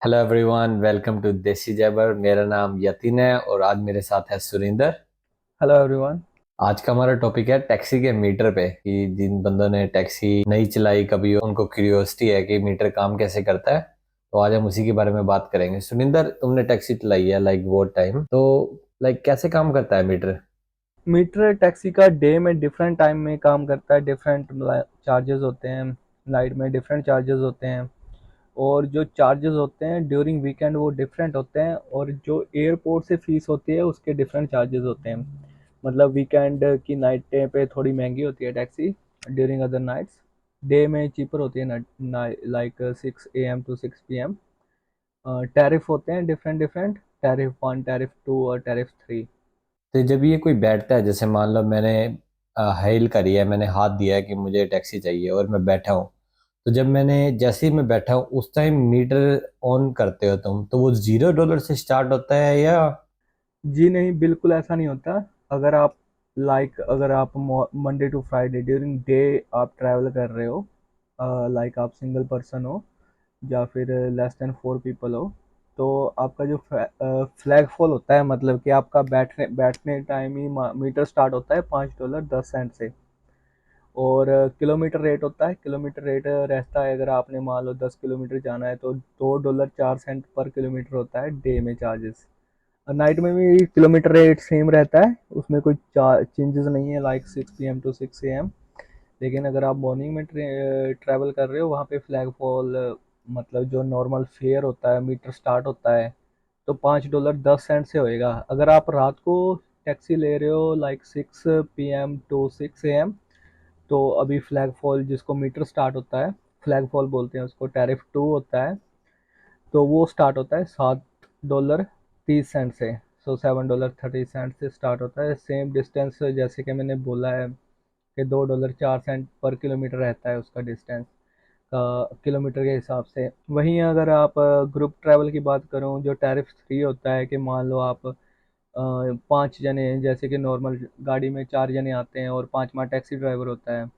Hello everyone, welcome to देसी Jabber. मेरा नाम यतिन है और आज मेरे साथ है सुरिंदर। Hello everyone. आज का हमारा टॉपिक है टैक्सी के मीटर पे कि जिन बंदों ने टैक्सी नहीं चलाई कभी, उनको क्यूरियोसिटी है कि मीटर काम कैसे करता है। तो आज हम उसी के बारे में बात करेंगे। सुरिंदर, तुमने टैक्सी चलाई है लाइक वो टाइम, तो लाइक कैसे काम करता है मीटर? मीटर टैक्सी का डे में डिफरेंट टाइम में काम करता है। डिफरेंट चार्जेस होते हैं। नाइट में डिफरेंट चार्जेस होते हैं। और जो चार्जेस होते हैं ड्यूरिंग वीकेंड वो डिफरेंट होते हैं। और जो एयरपोर्ट से फीस होती है उसके डिफरेंट चार्जेस होते हैं। मतलब वीकेंड की नाइटें पे थोड़ी महंगी होती है taxi. During other nights day में चीपर होती है। Like 6 AM to 6 PM। Tariff होते हैं डिफरेंट डिफरेंट। टैरिफ 1, टैरिफ 2 और टैरिफ 3। तो जब ये कोई बैठता है, जैसे मान लो मैंने हाइल करी है, मैंने हाथ दिया है कि मुझे टैक्सी चाहिए और मैं बैठा हूँ, तो जब मैंने जैसे ही मैं बैठा हूँ उस टाइम मीटर ऑन करते हो तुम, तो वो $0 से स्टार्ट होता है या? जी नहीं, बिल्कुल ऐसा नहीं होता। अगर आप अगर आप Monday to Friday during day आप ट्रैवल कर रहे हो, लाइक आप सिंगल पर्सन हो या फिर लेस देन 4 पीपल हो, तो आपका जो फ्लैग फॉल होता है, मतलब कि आपका बैठने बैठने टाइम ही मीटर स्टार्ट होता है $5.10 से। और किलोमीटर रेट होता है। किलोमीटर रेट रहता है, अगर आपने मान लो 10 किलोमीटर जाना है तो $2.04 पर किलोमीटर होता है डे में चार्जेस। नाइट में भी किलोमीटर रेट सेम रहता है, उसमें कोई चेंजेस नहीं है, लाइक 6 PM टू 6 AM। लेकिन अगर आप मॉर्निंग में ट्रैवल कर रहे हो, वहाँ पे फ्लैग फॉल, मतलब जो नॉर्मल फेयर होता है मीटर स्टार्ट होता है तो $5.10 से होएगा। अगर आप रात को टैक्सी ले रहे हो लाइक 6 PM टू 6 AM, तो अभी फ्लैग फॉल जिसको मीटर स्टार्ट होता है, फ्लैग फॉल बोलते हैं उसको, टैरिफ 2 होता है। तो वो स्टार्ट होता है $7.30 से। सो $7.30 से स्टार्ट होता है। सेम डिस्टेंस जैसे कि मैंने बोला है कि $2.04 पर किलोमीटर रहता है उसका डिस्टेंस का, किलोमीटर के हिसाब से। वहीं अगर आप ग्रुप ट्रैवल की बात करूं, जो टैरिफ 3 होता है कि मान लो आप 5 जने हैं, जैसे कि नॉर्मल गाड़ी में 4 जने आते हैं और पांचवा टैक्सी ड्राइवर होता है।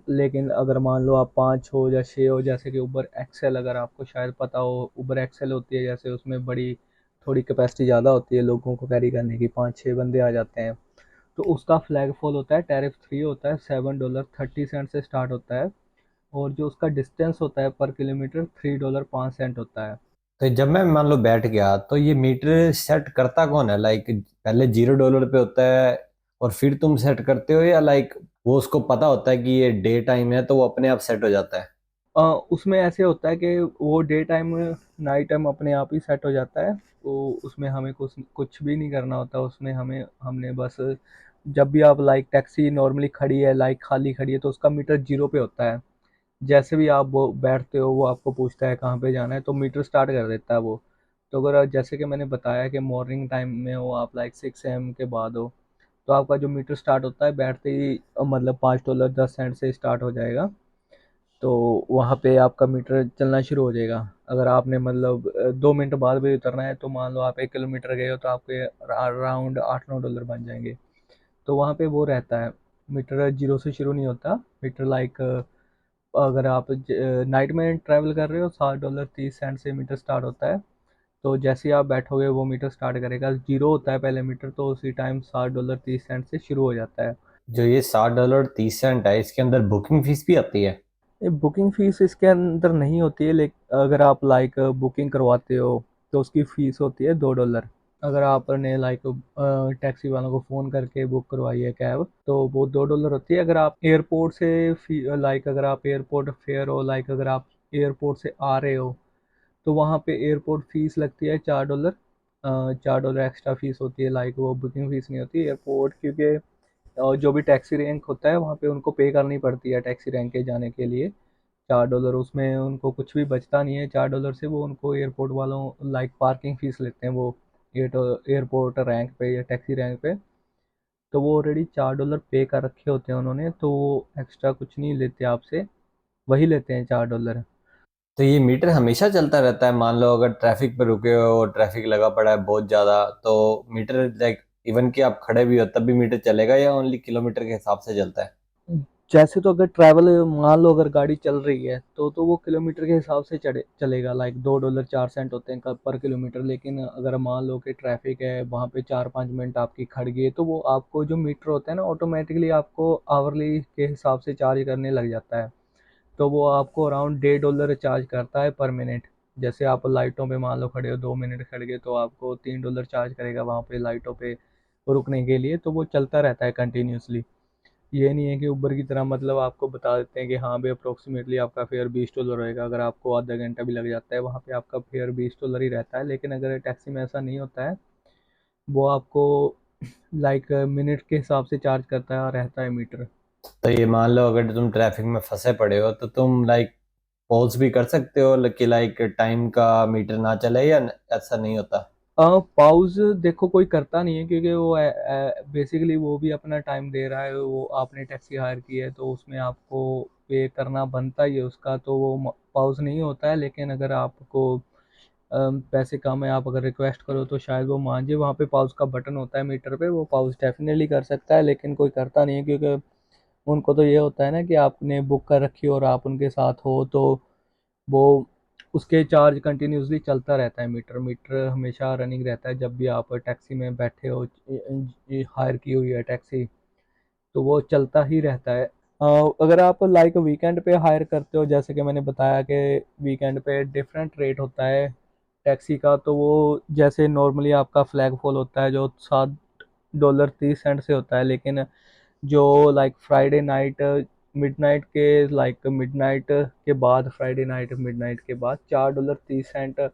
लेकिन अगर मान लो आप 5 हो या 6 हो, जैसे कि उबर एक्सेल, अगर आपको शायद पता हो, उबर एक्सेल होती है, जैसे उसमें बड़ी थोड़ी कैपेसिटी ज़्यादा होती है लोगों को कैरी करने की, 5-6 बंदे आ जाते हैं। तो उसका फ्लैग फॉल होता है, टैरिफ 3 होता है, $7.30 से स्टार्ट होता है। और जो उसका डिस्टेंस होता है पर किलोमीटर, $3.05 होता है। तो जब मैं मान लो बैठ गया, तो ये मीटर सेट करता कौन है? लाइक पहले $0 पे होता है और फिर तुम सेट करते हो, या लाइक वो उसको पता होता है कि ये डे टाइम है तो वो अपने आप सेट हो जाता है? उसमें ऐसे होता है कि वो डे टाइम नाइट टाइम अपने आप ही सेट हो जाता है। वो उसमें हमें कुछ कुछ भी नहीं करना होता। उसमें हमने बस, जब भी आप लाइक टैक्सी नॉर्मली खड़ी है, लाइक खाली खड़ी है, तो उसका मीटर जीरो पे होता है। जैसे भी आप वो बैठते हो, वो आपको पूछता है कहाँ पे जाना है, तो मीटर स्टार्ट कर देता है वो। तो अगर जैसे कि मैंने बताया कि मॉर्निंग टाइम में हो आप, लाइक 6 AM के बाद हो, तो आपका जो मीटर स्टार्ट होता है बैठते ही, मतलब $5.10 से स्टार्ट हो जाएगा। तो वहाँ पे आपका मीटर चलना शुरू हो जाएगा। अगर आपने मतलब 2 मिनट बाद भी उतरना है, तो मान लो आप 1 किलोमीटर गए हो, तो आपके अराउंड $8-9 बन जाएंगे। तो वहाँ पे वो रहता है, मीटर जीरो से शुरू नहीं होता। मीटर लाइक, अगर आप नाइट में ट्रैवल कर रहे हो, $7.30 से मीटर स्टार्ट होता है। तो जैसे ही आप बैठोगे वो मीटर स्टार्ट करेगा, जीरो होता है पहले मीटर, तो उसी टाइम $7.30 से शुरू हो जाता है। जो ये $7.30 है, इसके अंदर बुकिंग फीस भी आती है? ये बुकिंग फीस इसके अंदर नहीं होती है, लेकिन अगर आप लाइक बुकिंग करवाते हो तो उसकी फ़ीस होती है $2। अगर आपने लाइक टैक्सी वालों को फ़ोन करके बुक करवाई है कैब, तो वो $2 होती है। अगर आप एयरपोर्ट से लाइक अगर आप एयरपोर्ट फेयर हो, लाइक अगर आप एयरपोर्ट से आ रहे हो, तो वहाँ पे एयरपोर्ट फ़ीस लगती है $4। $4 एक्स्ट्रा फ़ीस होती है, लाइक वो बुकिंग फ़ीस नहीं होती एयरपोर्ट, क्योंकि और जो भी टैक्सी रैंक होता है वहाँ पे उनको पे करनी पड़ती है टैक्सी रैंक के जाने के लिए $4। उसमें उनको कुछ भी बचता नहीं है $4 से। वो उनको एयरपोर्ट वालों लाइक पार्किंग फ़ीस लेते हैं वो एयरपोर्ट रैंक पे या टैक्सी रैंक पे। तो वो ऑलरेडी $4 पे कर रखे होते हैं उन्होंने, तो वो एक्स्ट्रा कुछ नहीं लेते आपसे, वही लेते हैं $4। तो ये मीटर हमेशा चलता रहता है? मान लो अगर ट्रैफिक पे रुके हो और ट्रैफिक लगा पड़ा है बहुत ज्यादा, तो मीटर लाइक इवन कि आप खड़े भी हो तब भी मीटर चलेगा, या ओनली किलोमीटर के हिसाब से चलता है? जैसे तो अगर ट्रैवल मान लो अगर गाड़ी चल रही है तो वो किलोमीटर के हिसाब से चलेगा, लाइक $2.04 होते हैं पर किलोमीटर। लेकिन अगर मान लो कि ट्रैफिक है वहाँ पे 4-5 मिनट आपकी खड़ गई है, तो वो आपको जो मीटर होता है ना ऑटोमेटिकली आपको आवरली के हिसाब से चार्ज करने लग जाता है। तो वो आपको अराउंड $1.5 चार्ज करता है पर मिनट। जैसे आप लाइटों पे मान लो खड़े हो, 2 मिनट खड़ गए तो आपको $3 चार्ज करेगा वहाँ पे लाइटों पे रुकने के लिए। तो वो चलता रहता है कंटिन्यूसली। ये नहीं है कि उबर की तरह मतलब आपको बता देते हैं कि हाँ भाई अप्रोक्सीमेटली आपका फेयर $20 रहेगा, अगर आपको आधा घंटा भी लग जाता है वहाँ पे आपका फेयर $20 ही रहता है। लेकिन अगर टैक्सी में ऐसा नहीं होता है, वो आपको लाइक मिनट के हिसाब से चार्ज करता है और रहता है मीटर। तो ये मान लो अगर तुम ट्रैफिक में फंसे पड़े हो तो तुम लाइक पॉज भी कर सकते हो, कि लाइक टाइम का मीटर ना चले, या ऐसा नहीं होता? पाउज देखो कोई करता नहीं है, क्योंकि वो बेसिकली वो भी अपना टाइम दे रहा है, वो आपने टैक्सी हायर की है तो उसमें आपको पे करना बनता ही है उसका, तो वो पाउज नहीं होता है। लेकिन अगर आपको पैसे कम है, आप अगर रिक्वेस्ट करो तो शायद वो मान जाए। वहाँ पे पाउज का बटन होता है मीटर पे, वो पाउज डेफिनेटली कर सकता है, लेकिन कोई करता नहीं है क्योंकि उनको तो ये होता है ना कि आपने बुक कर रखी हो और आप उनके साथ हो, तो वो उसके चार्ज कंटिन्यूसली चलता रहता है। मीटर मीटर हमेशा रनिंग रहता है जब भी आप टैक्सी में बैठे हो, हायर की हुई है टैक्सी, तो वो चलता ही रहता है। अगर आप लाइक वीकेंड पे हायर करते हो, जैसे कि मैंने बताया कि वीकेंड पे डिफरेंट रेट होता है टैक्सी का, तो वो जैसे नॉर्मली आपका फ्लैग फॉल होता है जो $7.30 से होता है। लेकिन जो लाइक फ्राइडे नाइट मिडनाइट के लाइक मिडनाइट के बाद, फ्राइडे नाइट मिडनाइट के बाद $4.30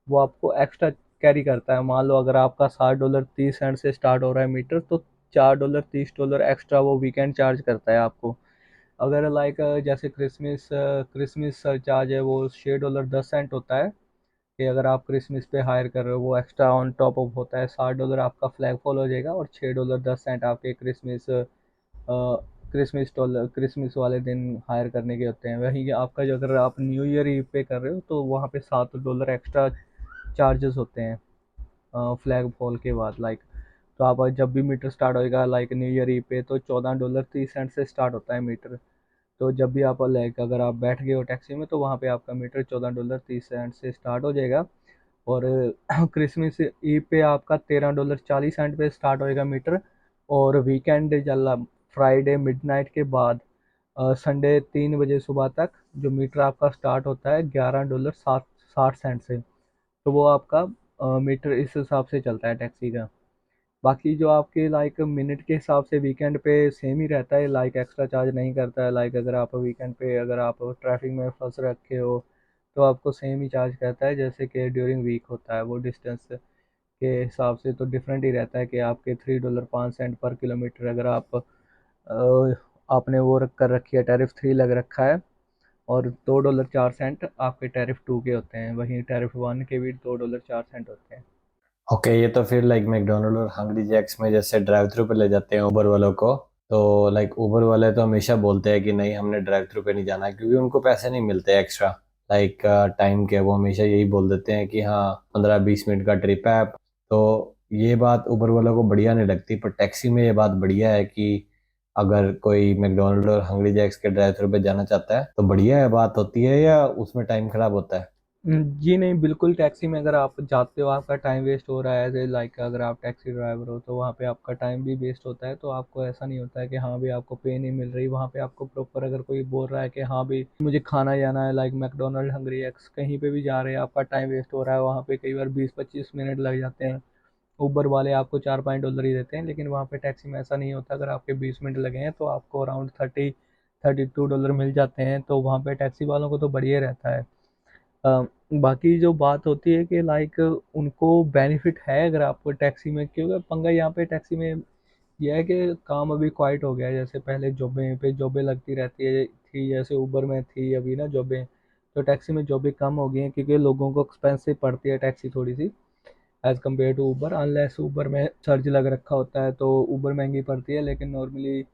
वो आपको एक्स्ट्रा कैरी करता है। मान लो अगर आपका $7.30 से स्टार्ट हो रहा है मीटर, तो $4.30 एक्स्ट्रा वो वीकेंड चार्ज करता है आपको। अगर लाइक जैसे क्रिसमस क्रिसमस सरचार्ज है वो $6.10 होता है, कि अगर आप क्रिसमस पे हायर कर रहे हो वो एक्स्ट्रा ऑन टॉप ऑफ होता है। $60 आपका फ्लैग फॉल हो जाएगा और $6.10 आपके क्रिसमस वाले दिन हायर करने के होते हैं। वहीं आपका जो अगर आप न्यू ईयर ईव पे कर रहे हो तो वहाँ पे $7 एक्स्ट्रा चार्जेस होते हैं फ्लैग फॉल के बाद, लाइक। तो आप जब भी मीटर स्टार्ट होएगा लाइक न्यू ईयर ईव पे, तो $14.30 से स्टार्ट होता है मीटर। तो जब भी आप लाइक अगर आप बैठ गए हो टैक्सी में तो वहाँ पे आपका मीटर $14.30 से स्टार्ट हो जाएगा। और क्रिसमस ईव पे आपका $13.40 पे स्टार्ट होएगा मीटर। और वीकेंड चल फ्राइडे मिडनाइट के बाद संडे 3 बजे सुबह तक जो मीटर आपका स्टार्ट होता है $11.60 से। तो वो आपका मीटर इस हिसाब से चलता है टैक्सी का। बाकी जो आपके लाइक मिनट के हिसाब से वीकेंड पे सेम ही रहता है, लाइक एक्स्ट्रा चार्ज नहीं करता है। लाइक अगर आप वीकेंड पे अगर आप ट्रैफिक में फंस रखे हो तो आपको सेम ही चार्ज करता है जैसे कि ड्यूरिंग वीक होता है। वो डिस्टेंस के हिसाब से तो डिफरेंट ही रहता है कि आपके $3.05 पर किलोमीटर अगर आप आपने वो रख कर रखी है, टैरिफ 3 लग रखा है, और $2.04 आपके टैरिफ 2 के होते हैं, वहीं टैरिफ 1 के भी $2.04 होते हैं। ओके, ये तो फिर लाइक मैकडोनल्ड और हंग्री जैक्स में जैसे ड्राइव थ्रू पे ले जाते हैं उबर वालों को, तो लाइक उबर वाले तो हमेशा बोलते हैं कि नहीं, हमने ड्राइव थ्रू पे नहीं जाना है, क्योंकि उनको पैसे नहीं मिलते एक्स्ट्रा लाइक टाइम के। वो हमेशा यही बोल देते हैं कि हाँ 15-20 मिनट का ट्रिप है। तो ये बात उबर वालों को बढ़िया नहीं लगती, पर टैक्सी में ये बात बढ़िया है कि अगर कोई मैकडोनल्ड और हंग्री जैक्स के ड्राइव थ्रू पे जाना चाहता है तो बढ़िया है, बात होती है, या उसमें टाइम खराब होता है? जी नहीं, बिल्कुल टैक्सी में अगर आप जाते हो आपका टाइम वेस्ट हो रहा है, एज ए लाइक अगर आप टैक्सी ड्राइवर हो तो वहाँ पे आपका टाइम भी वेस्ट होता है। तो आपको ऐसा नहीं होता है कि हाँ भी आपको पे नहीं मिल रही, वहाँ पे आपको प्रॉपर अगर कोई बोल रहा है कि हाँ भी मुझे खाना जाना है, लाइक मैकडोनल्ड हंग्री एक्स कहीं पे भी जा रहे हैं, आपका टाइम वेस्ट हो रहा है, वहाँ पे कई बार 20-25 मिनट लग जाते हैं। उबर वाले आपको $4-5 ही देते हैं, लेकिन वहाँ पे टैक्सी में ऐसा नहीं होता। अगर आपके 20 मिनट लगे हैं तो आपको अराउंड $32 मिल जाते हैं, तो वहाँ पे टैक्सी वालों को तो बढ़िया रहता है। अ, बाकी जो बात होती है कि लाइक उनको बेनिफिट है अगर आपको टैक्सी में, क्योंकि पंगा यहाँ पे टैक्सी में यह है कि काम अभी क्वाइट हो गया है। जैसे पहले जॉबें पे जॉबें लगती रहती है थी, जैसे उबर में थी अभी ना जॉबें, तो टैक्सी में जॉबें कम हो गई हैं क्योंकि लोगों को एक्सपेंसिव पड़ती है टैक्सी थोड़ी सी as compare to Uber. Unless Uber में सर्ज लग रखा होता है तो उबर महंगी पड़ती है, लेकिन नॉर्मली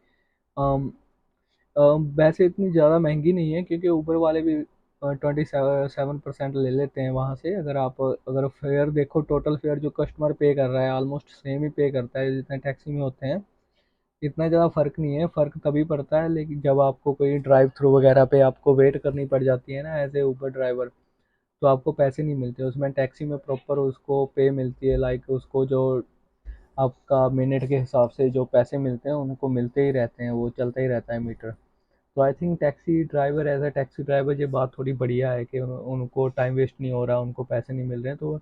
वैसे इतनी ज़्यादा महंगी नहीं है, क्योंकि ऊबर वाले भी 27% ले लेते हैं वहाँ से। अगर आप अगर फेयर देखो, टोटल फेयर जो कस्टमर पे कर रहा है ऑलमोस्ट सेम ही पे करता है जितने टैक्सी में होते हैं। इतना ज़्यादा फ़र्क नहीं है, फ़र्क तभी पड़ता है लेकिन जब आपको कोई ड्राइव थ्रू वगैरह पे आपको वेट करनी पड़ जाती है ना एज़ ए ऊबर ड्राइवर, तो आपको पैसे नहीं मिलते उसमें। टैक्सी में प्रॉपर उसको पे मिलती है, लाइक उसको जो आपका मिनट के हिसाब से जो पैसे मिलते हैं उनको मिलते ही रहते हैं, वो चलता ही रहता है मीटर। तो I think taxi driver as a taxi driver ये बात थोड़ी बढ़िया है कि उनको टाइम वेस्ट नहीं हो रहा, उनको पैसे नहीं मिल रहे हैं, तो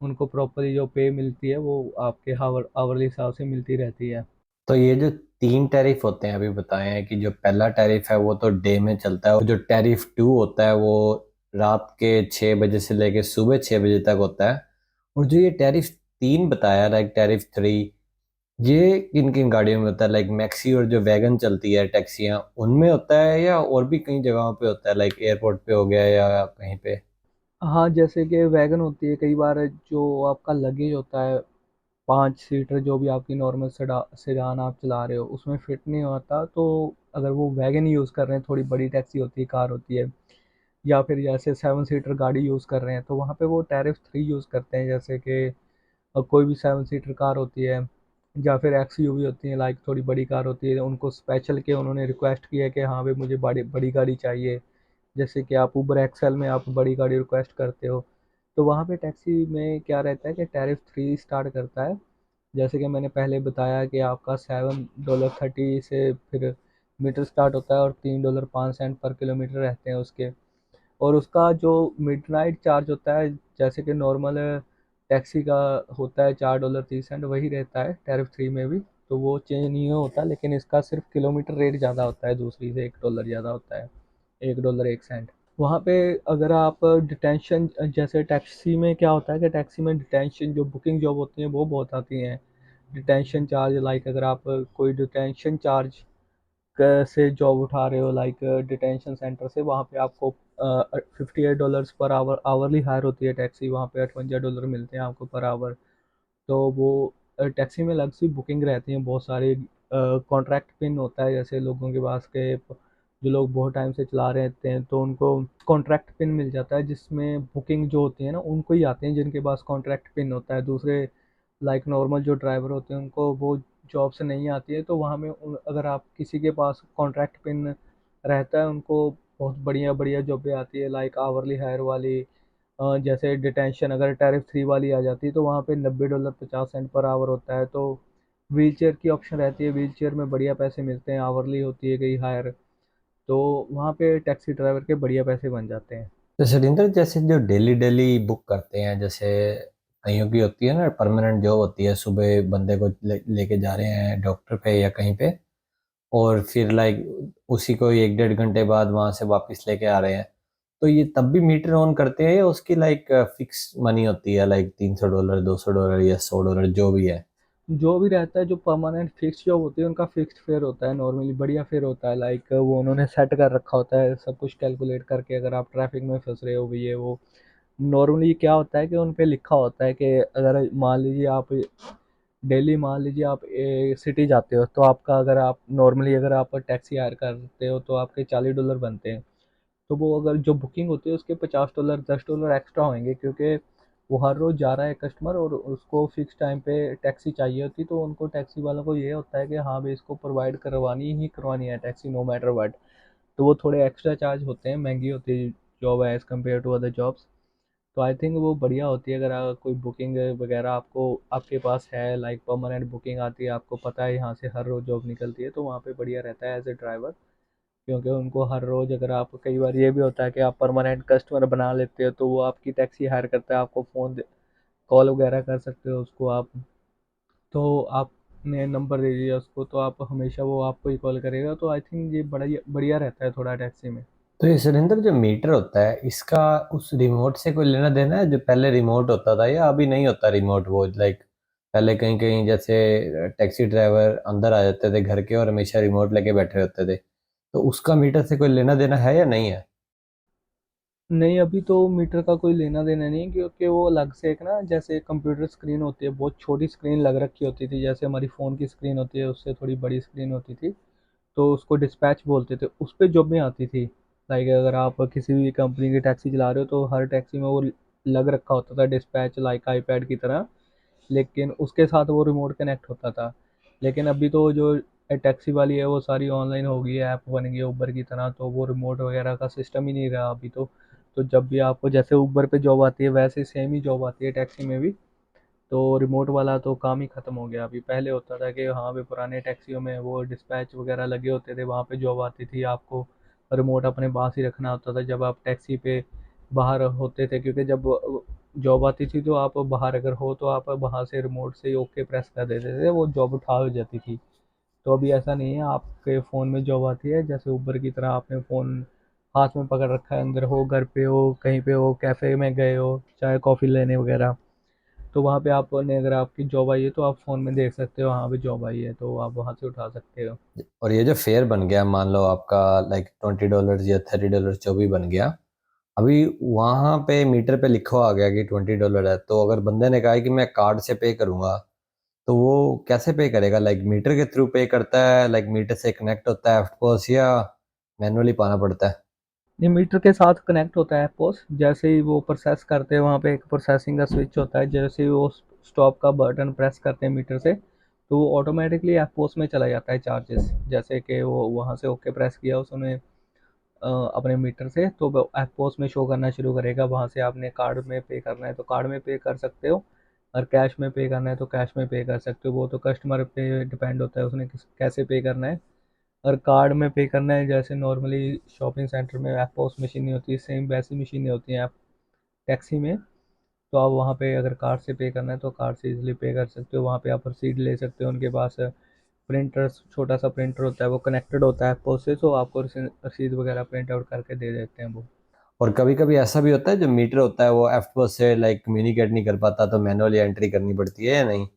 उनको प्रॉपरली जो पे मिलती है वो आपके हावरली हिसाब से मिलती रहती है। तो ये जो तीन टैरिफ होते हैं अभी बताए हैं कि जो पहला टैरिफ है वो तो डे में चलता है, और जो टैरिफ टू होता है वो रात के 6 बजे से लेके सुबह 6 बजे तक होता है। और जो ये टैरिफ तीन बताया, लाइक टैरिफ थ्री, ये किन किन गाड़ियों में होता है? लाइक मैक्सी और जो वैगन चलती है टैक्सियाँ, उनमें होता है या और भी कई जगहों पे होता है, लाइक एयरपोर्ट पे हो गया या कहीं पे? हाँ, जैसे कि वैगन होती है, कई बार जो आपका लगेज होता है 5 सीटर जो भी आपकी नॉर्मल सेडान आप चला रहे हो उसमें फिट नहीं होता, तो अगर वो वैगन यूज़ कर रहे हैं, थोड़ी बड़ी टैक्सी होती है, कार होती है, या फिर जैसे 7 सीटर गाड़ी यूज़ कर रहे हैं, तो वहाँ पे वो टैरिफ 3 यूज़ करते हैं। जैसे कि कोई भी 7 सीटर कार होती है या फिर एक्सयूवी होती है, लाइक थोड़ी बड़ी कार होती है, उनको स्पेशल के उन्होंने रिक्वेस्ट किया है कि हाँ भाई मुझे बड़ी बड़ी गाड़ी चाहिए। जैसे कि आप उबर एक्सेल में आप बड़ी गाड़ी रिक्वेस्ट करते हो, तो वहाँ पे टैक्सी में क्या रहता है कि टैरिफ 3 स्टार्ट करता है। जैसे कि मैंने पहले बताया कि आपका $7.30 से फिर मीटर स्टार्ट होता है, और $3.05 पर किलोमीटर रहते हैं उसके। और उसका जो मिडनाइट चार्ज होता है, जैसे कि नॉर्मल टैक्सी का होता है $4.30, वही रहता है टैरिफ थ्री में भी, तो वो चेंज नहीं होता, लेकिन इसका सिर्फ किलोमीटर रेट ज़्यादा होता है, दूसरी से $1 ज़्यादा होता है, $1.01। वहाँ पे अगर आप डिटेंशन, जैसे टैक्सी में क्या होता है कि टैक्सी में डिटेंशन जो बुकिंग जॉब होती हैं वो बहुत आती हैं। डिटेंशन चार्ज, लाइक अगर आप कोई डिटेंशन चार्ज से जॉब उठा रहे हो, लाइक डिटेंशन सेंटर से, वहाँ पे आपको $58 पर आवर आवरली हायर होती है टैक्सी, वहाँ पे $58 मिलते हैं आपको पर आवर। तो वो टैक्सी में अलग सी बुकिंग रहती है, बहुत सारे कॉन्ट्रैक्ट पिन होता है, जैसे लोगों के पास के जो लोग बहुत टाइम से चला रहे होते हैं तो उनको कॉन्ट्रैक्ट पिन मिल जाता है, जिसमें बुकिंग जो होती है ना उनको ही आते हैं जिनके पास कॉन्ट्रैक्ट पिन होता है। दूसरे लाइक नॉर्मल जो ड्राइवर होते हैं उनको वो जॉब से नहीं आती है, तो वहाँ में अगर आप किसी के पास कॉन्ट्रैक्ट पिन रहता है उनको बहुत बढ़िया बढ़िया जॉबें आती है, लाइक आवरली हायर वाली। जैसे डिटेंशन अगर टैरिफ थ्री वाली आ जाती है तो वहाँ पे $90.50 पर आवर होता है, तो व्हील चेयर की ऑप्शन रहती है, व्हील चेयर में बढ़िया पैसे मिलते हैं, आवरली होती है कहीं हायर, तो वहाँ पे टैक्सी ड्राइवर के बढ़िया पैसे बन जाते हैं। तो सुरेंद्र, जैसे जो डेली डेली बुक करते हैं, जैसे कईयों की होती है ना परमानेंट जॉब होती है, सुबह बंदे को लेके जा रहे हैं डॉक्टर पे या कहीं पे, और फिर लाइक उसी को 1 डेढ़ घंटे बाद वहां से वापस लेके आ रहे हैं, तो ये तब भी मीटर ऑन करते हैं या उसकी लाइक फिक्स मनी होती है, लाइक $300, $200 या $100 जो भी है? जो भी रहता है, जो परमानेंट फिक्स जॉब होती है उनका फिक्स्ड फेयर होता है, नॉर्मली बढ़िया फेयर होता है, लाइक वो उन्होंने सेट कर रखा होता है सब कुछ कैलकुलेट करके। अगर आप ट्रैफिक में फंस रहे हो भी, ये वो नॉर्मली क्या होता है कि उन पे लिखा होता है कि अगर मान लीजिए आप डेली, मान लीजिए आप सिटी जाते हो, तो आपका अगर आप नॉर्मली अगर आप टैक्सी हायर करते हो तो आपके $40 बनते हैं। तो वो अगर जो बुकिंग होती है उसके $50 $10 एक्स्ट्रा होंगे, क्योंकि वो हर रोज़ जा रहा है कस्टमर और उसको फिक्स टाइम पे टैक्सी चाहिए होती, तो उनको टैक्सी वालों को ये होता है कि हाँ भाई इसको प्रोवाइड करवानी ही करवानी है टैक्सी, नो मैटर व्हाट। तो वो थोड़े एक्स्ट्रा चार्ज होते हैं, महंगी होती है जॉब है as compare to other jobs. तो आई थिंक वो बढ़िया होती है अगर कोई बुकिंग वगैरह आपको आपके पास है, लाइक परमानेंट बुकिंग आती है, आपको पता है यहाँ से हर रोज़ जॉब निकलती है, तो वहाँ पे बढ़िया रहता है एज ए ड्राइवर। क्योंकि उनको हर रोज़, अगर आप कई बार ये भी होता है कि आप परमानेंट कस्टमर बना लेते हो तो वो आपकी टैक्सी हायर करता है, आपको फ़ोन कॉल वगैरह कर सकते हो उसको आप, तो आपने नंबर दे दिया उसको तो आप हमेशा वो आपको ही कॉल करेगा, तो आई थिंक ये बड़ा बढ़िया रहता है थोड़ा टैक्सी में। तो ये सुरेंद्र, जो मीटर होता है इसका उस रिमोट से कोई लेना देना है, जो पहले रिमोट होता था या अभी नहीं होता रिमोट? वो लाइक पहले कहीं कहीं जैसे टैक्सी ड्राइवर अंदर आ जाते थे घर के और हमेशा रिमोट लेके बैठे होते थे, तो उसका मीटर से कोई लेना देना है या नहीं है? नहीं, अभी तो मीटर का कोई लेना देना नहीं है, क्योंकि वो अलग से एक ना जैसे कंप्यूटर स्क्रीन होती है, बहुत छोटी स्क्रीन लग रखी होती थी, जैसे हमारी फ़ोन की स्क्रीन होती है उससे थोड़ी बड़ी स्क्रीन होती थी, तो उसको डिस्पैच बोलते थे, उस पे जॉब में आती थी। लाइक अगर आप किसी भी कंपनी की टैक्सी चला रहे हो तो हर टैक्सी में वो लग रखा होता था डिस्पैच, लाइक आईपैड की तरह, लेकिन उसके साथ वो रिमोट कनेक्ट होता था। लेकिन अभी तो जो टैक्सी वाली है वो सारी ऑनलाइन हो गई है, ऐप बन गई है उबर की तरह, तो वो रिमोट वगैरह का सिस्टम ही नहीं रहा अभी तो जब भी आपको जैसे उबर पे जॉब आती है वैसे सेम ही जॉब आती है टैक्सी में भी। तो रिमोट वाला तो काम ही ख़त्म हो गया। अभी पहले होता था कि हाँ भाई पुराने टैक्सियों में वो डिस्पैच वगैरह लगे होते थे, वहाँ पे जॉब आती थी, आपको रिमोट अपने पास ही रखना होता था जब आप टैक्सी पे बाहर होते थे, क्योंकि जब जॉब आती थी तो आप बाहर अगर हो तो आप वहाँ से रिमोट से ओके प्रेस कर देते थे, वो जॉब उठा हो जाती थी। तो अभी ऐसा नहीं है, आपके फ़ोन में जॉब आती है जैसे उबर की तरह, आपने फ़ोन हाथ में पकड़ रखा है, अंदर हो, घर पे हो, कहीं पे हो, कैफ़े में गए हो चाय कॉफ़ी लेने वगैरह, तो वहाँ पे आपने अगर आपकी जॉब आई है तो आप फ़ोन में देख सकते हो हाँ भी जॉब आई है, तो आप वहाँ से उठा सकते हो। और ये जो फेयर बन गया, मान लो आपका लाइक $20 या $30 जो भी बन गया, अभी वहां पे मीटर पे लिखा आ गया कि $20 है, तो अगर बंदे ने कहा है कि मैं कार्ड से पे करूंगा, तो वो कैसे पे करेगा? लाइक मीटर के थ्रू पे करता है, लाइक मीटर से कनेक्ट होता है एफपोस, या मैनुअली पाना पड़ता है? ये मीटर के साथ कनेक्ट होता है पोस्ट, जैसे ही वो प्रोसेस करते हैं वहाँ पे एक प्रोसेसिंग का स्विच होता है, जैसे ही वो स्टॉप का बटन प्रेस करते हैं मीटर से, तो वो ऑटोमेटिकली एफ पोस्ट में चला जाता है चार्जेस, जैसे कि वो वहाँ से ओके प्रेस किया उसने अपने मीटर से, तो वो एफ पोस्ट में शो करना शुरू करेगा। वहाँ से आपने कार्ड में पे करना है तो कार्ड में पे कर सकते हो, और कैश में पे करना है तो कैश में पे कर सकते हो, वो तो कस्टमर पे डिपेंड होता है उसने कैसे पे करना है। और कार्ड में पे करना है जैसे नॉर्मली शॉपिंग सेंटर में ऐप पोस्ट मशीनें होती है, सेम वैसी मशीनें होती हैं ऐप टैक्सी में, तो आप वहाँ पे अगर कार्ड से पे करना है तो कार्ड से इजीली पे कर सकते हो। वहाँ पे आप रसीद ले सकते हो, उनके पास प्रिंटर, छोटा सा प्रिंटर होता है, वो कनेक्टेड होता है ऐप पोस्ट से, तो आपको रसीद वगैरह प्रिंट आउट करके दे देते हैं वो। और कभी कभी ऐसा भी होता है जो मीटर होता है वो एफपोस से लाइक कम्युनिकेट नहीं कर पाता, तो मैनुअली एंट्री करनी पड़ती है या नहीं?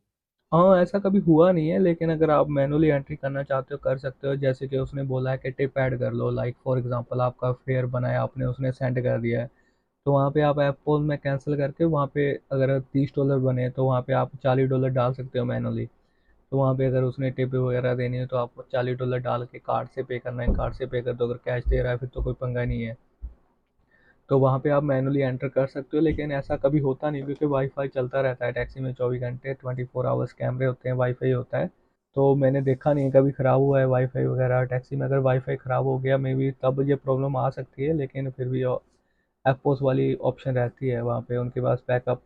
हाँ, ऐसा कभी हुआ नहीं है, लेकिन अगर आप मैनुअली एंट्री करना चाहते हो कर सकते हो, जैसे कि उसने बोला है कि टिप ऐड कर लो, लाइक फॉर एग्जांपल आपका फेयर बनाया आपने, उसने सेंड कर दिया है, तो वहाँ पे आप ऐप पोज में कैंसिल करके वहाँ पे अगर $30 बने तो वहाँ पे आप $40 डाल सकते हो मैनुअली। तो वहाँ पे अगर उसने टिप वगैरह देनी है तो आपको $40 डाल के कार्ड से पे करना है, कार्ड से पे कर दो, अगर कैश दे रहा है फिर तो कोई पंगा नहीं है। तो वहाँ पे आप मैनुअली एंटर कर सकते हो, लेकिन ऐसा कभी होता नहीं क्योंकि वाईफाई चलता रहता है टैक्सी में 24 घंटे, 24 आवर्स कैमरे होते हैं, वाईफाई होता है। तो मैंने देखा नहीं है कभी ख़राब हुआ है वाईफाई वगैरह टैक्सी में। अगर वाईफाई ख़राब हो गया मे बी तब ये प्रॉब्लम आ सकती है, लेकिन फिर भी एफपोस वाली ऑप्शन रहती है वहाँ पे, उनके पास बैकअप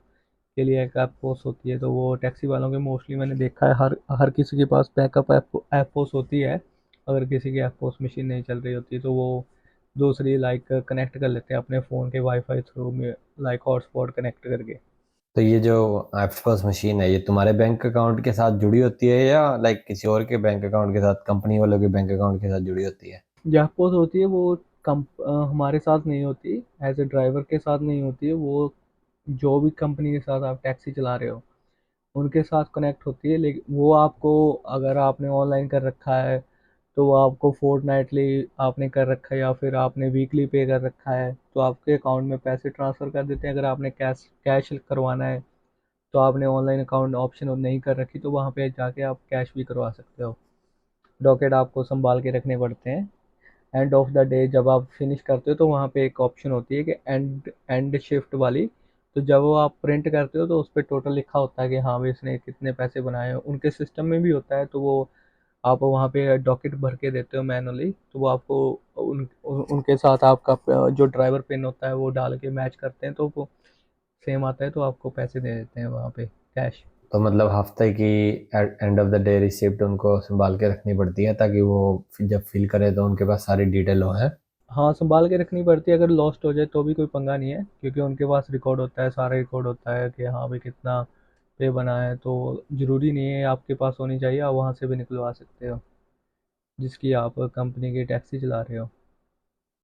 के लिए एक एफपोस होती है, तो वो टैक्सी वालों के मोस्टली मैंने देखा है हर हर किसी के पास बैकअप एफपोस होती है। अगर किसी की एफपोस मशीन नहीं चल रही होती तो वो दूसरी लाइक कनेक्ट कर लेते हैं अपने फ़ोन के वाईफाई थ्रू में, लाइक हॉटस्पॉट कनेक्ट करके। तो ये जो एफपोस मशीन है, ये तुम्हारे बैंक अकाउंट के साथ जुड़ी होती है या लाइक किसी और के बैंक अकाउंट के साथ, कंपनी वालों के बैंक अकाउंट के साथ जुड़ी होती है? जो एफपोस होती है वो हमारे साथ नहीं होती, एज ए ड्राइवर के साथ नहीं होती है वो, जो भी कंपनी के साथ आप टैक्सी चला रहे हो उनके साथ कनेक्ट होती है, लेकिन वो आपको अगर आपने ऑनलाइन कर रखा है तो वो आपको फोर्टनाइटली आपने कर रखा है या फिर आपने वीकली पे कर रखा है तो आपके अकाउंट में पैसे ट्रांसफ़र कर देते हैं। अगर आपने कैश कैश करवाना है तो आपने ऑनलाइन अकाउंट ऑप्शन नहीं कर रखी तो वहाँ पे जाके आप कैश भी करवा सकते हो। डॉकेट आपको संभाल के रखने पड़ते हैं। एंड ऑफ द डे जब आप फिनिश करते हो तो वहाँ पे एक ऑप्शन होती है कि एंड एंड शिफ्ट वाली, तो जब वो आप प्रिंट करते हो तो उस पर टोटल लिखा होता है कि हाँ भाई इसने कितने पैसे बनाए हैं, उनके सिस्टम में भी होता है, तो वो आप वहाँ पे डॉकेट भर के देते हो मैनुअली, तो वो आपको उनके साथ आपका जो ड्राइवर पिन होता है वो डाल के मैच करते हैं तो वो सेम आता है, तो आपको पैसे दे देते हैं वहाँ पे कैश। तो मतलब हफ्ते की end of the day receipt उनको संभाल के रखनी पड़ती है, ताकि वो जब फिल करे तो उनके पास सारी डिटेल हो है। हाँ, संभाल के रखनी पड़ती है, अगर लॉस्ट हो जाए तो भी कोई पंगा नहीं है क्योंकि उनके पास रिकॉर्ड होता है, सारा रिकॉर्ड होता है कि हाँ भाई कितना पे बना है, तो ज़रूरी नहीं है आपके पास होनी चाहिए, आप वहाँ से भी निकलवा सकते हो जिसकी आप कंपनी की टैक्सी चला रहे हो।